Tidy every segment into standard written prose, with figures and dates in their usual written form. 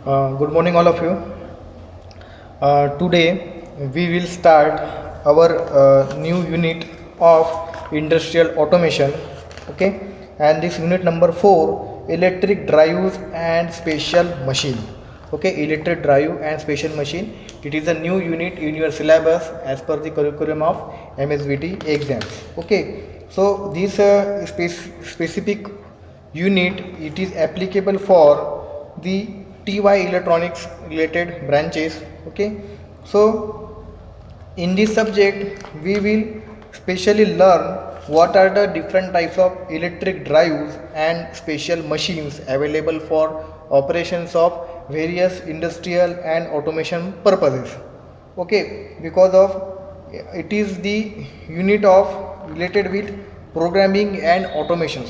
Good morning, all of you. Today we will start our new unit of industrial automation. Okay, and this unit number 4, electric drives and special machine. Okay, electric drive and special machine. It is a new unit in your syllabus as per the curriculum of MSBT exams. Okay, so this specific unit, it is applicable for the TY electronics related branches. Okay, so in this subject we will specially learn what are the different types of electric drives and special machines available for operations of various industrial and automation purposes. Okay, because of it is the unit of related with programming and automation.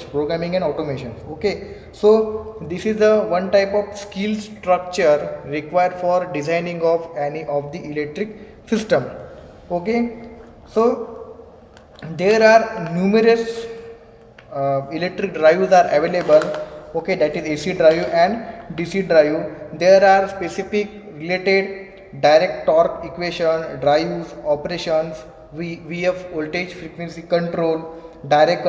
Okay, so this is the one type of skill structure required for designing of any of the electric system. Okay, so there are numerous electric drives are available. Okay, that is AC drive and DC drive. There are specific related direct torque equation drives operations, VF voltage frequency control, direct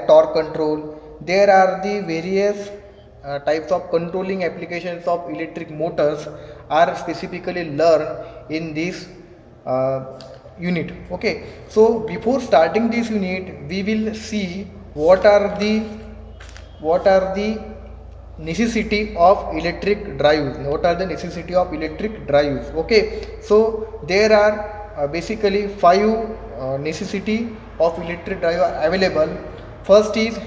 torque control. There are the various types of controlling applications of electric motors are specifically learned in this uh, unit. Okay, so before starting this unit we will see what are the necessity of electric drives, what are the necessity of electric drives. Okay, so there are basically five necessity of electric drive are available. First is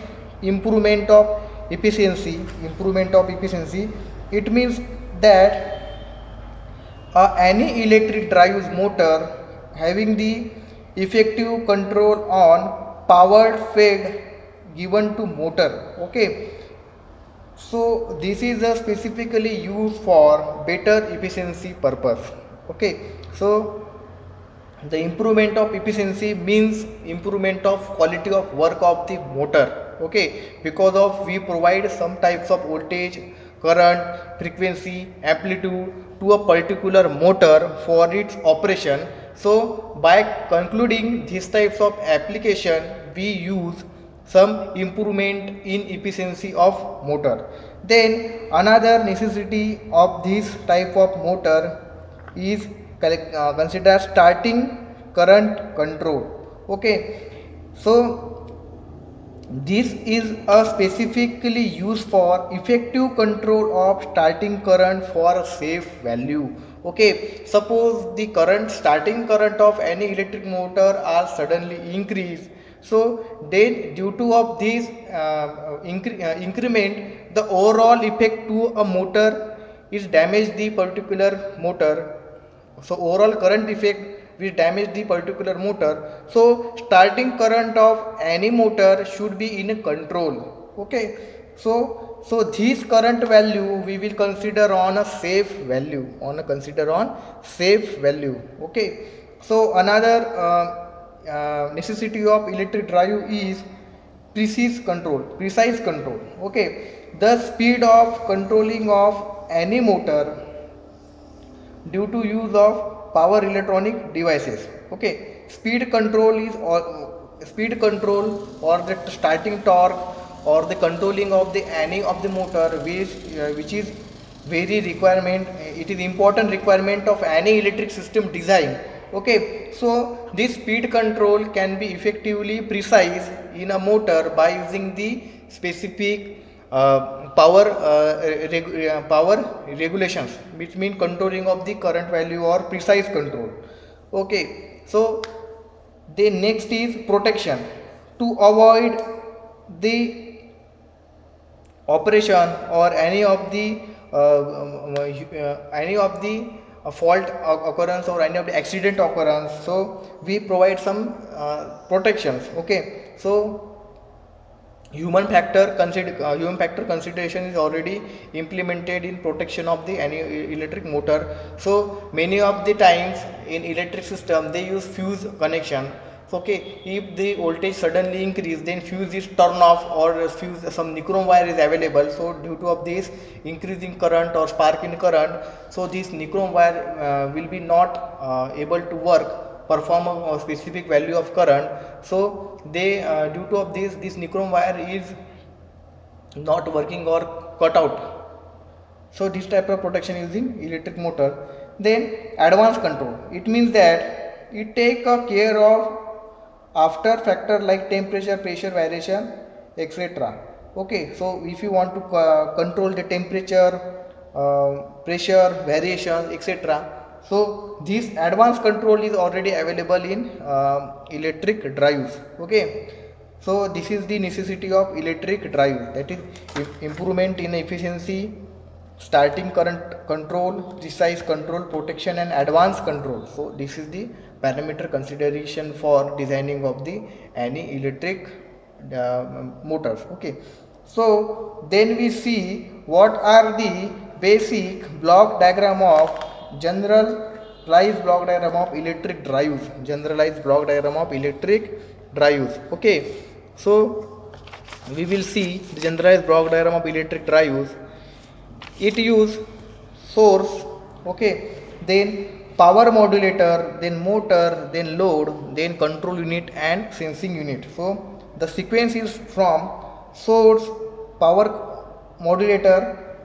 improvement of efficiency. It means that any electric drives motor having the effective control on powered fed given to motor. Okay, so this is specifically used for better efficiency purpose. Okay, so the improvement of efficiency means improvement of quality of work of the motor. Okay, because of we provide some types of voltage, current, frequency, amplitude to a particular motor for its operation. So by concluding these types of application we use some improvement in efficiency of motor. Then another necessity of this type of motor is consider starting current control. Okay, so this is a specifically used for effective control of starting current for a safe value. Okay, suppose the current starting current of any electric motor are suddenly increased, so then due to of this increment, the overall effect to a motor is damage the particular motor. So overall current effect will damage the particular motor. So starting current of any motor should be in control. Okay, so this current value we will consider on a safe value, Okay, so another necessity of electric drive is precise control. Okay, the speed of controlling of any motor due to use of power electronic devices. Okay, speed control or the starting torque or the controlling of the any of the motor which is very requirement, it is important requirement of any electric system design. Okay, so this speed control can be effectively precise in a motor by using the specific power regulations, which mean controlling of the current value or precise control. Okay, so the next is protection to avoid the operation or any of the fault occurrence or any of the accident occurrence. So we provide some protections. Okay, so human factor consideration is already implemented in protection of the any electric motor. So many of the times in electric system they use fuse connection. Okay, if the voltage suddenly increase, then fuse is turned off or fuse some nichrome wire is available. So due to of this increasing current or spark in current, so this nichrome wire will be not able to work, perform a specific value of current. So they due to of this nichrome wire is not working or cut out. So this type of protection is in electric motor. Then advanced control, it means that it take a care of after factor like temperature, pressure variation, etc. Okay, so if you want to control the temperature, pressure variation, etc., so this advanced control is already available in electric drives. Okay, so this is the necessity of electric drive, that is improvement in efficiency, starting current control, precise control, protection and advanced control. So this is the parameter consideration for designing of the any electric motors. Okay, so then we see what are the basic block diagram of generalized block diagram of electric drives, generalized block diagram of electric drives. Okay, so we will see the generalized block diagram of electric drives. It use source, okay, then power modulator, then motor, then load, then control unit and sensing unit. So the sequence is from source, power modulator,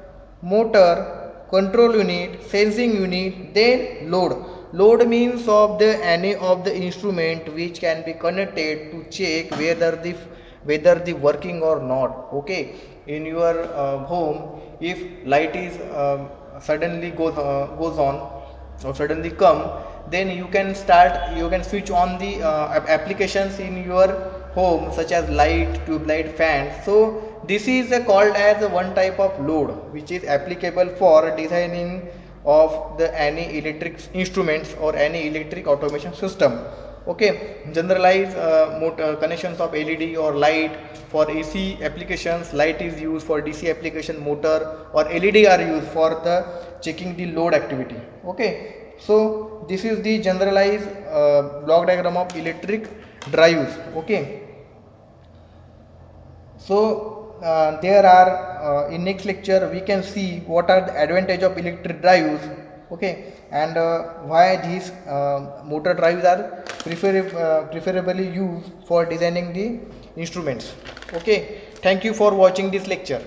motor, control unit, sensing unit, then load. Load means of the any of the instrument which can be connected to check whether the working or not. Okay, in your home, if light is suddenly goes on or suddenly come, then you can switch on the applications in your home such as light, tube light, fan. So this is called as one type of load which is applicable for designing of the any electric instruments or any electric automation system. Okay, generalized motor connections of LED or light. For AC applications, light is used. For DC application, motor or LED are used for the checking the load activity. Okay, so this is the generalized block diagram of electric drives. Okay, so there are in next lecture we can see what are the advantage of electric drives. Okay, and why these motor drives are preferably used for designing the instruments. Okay, thank you for watching this lecture.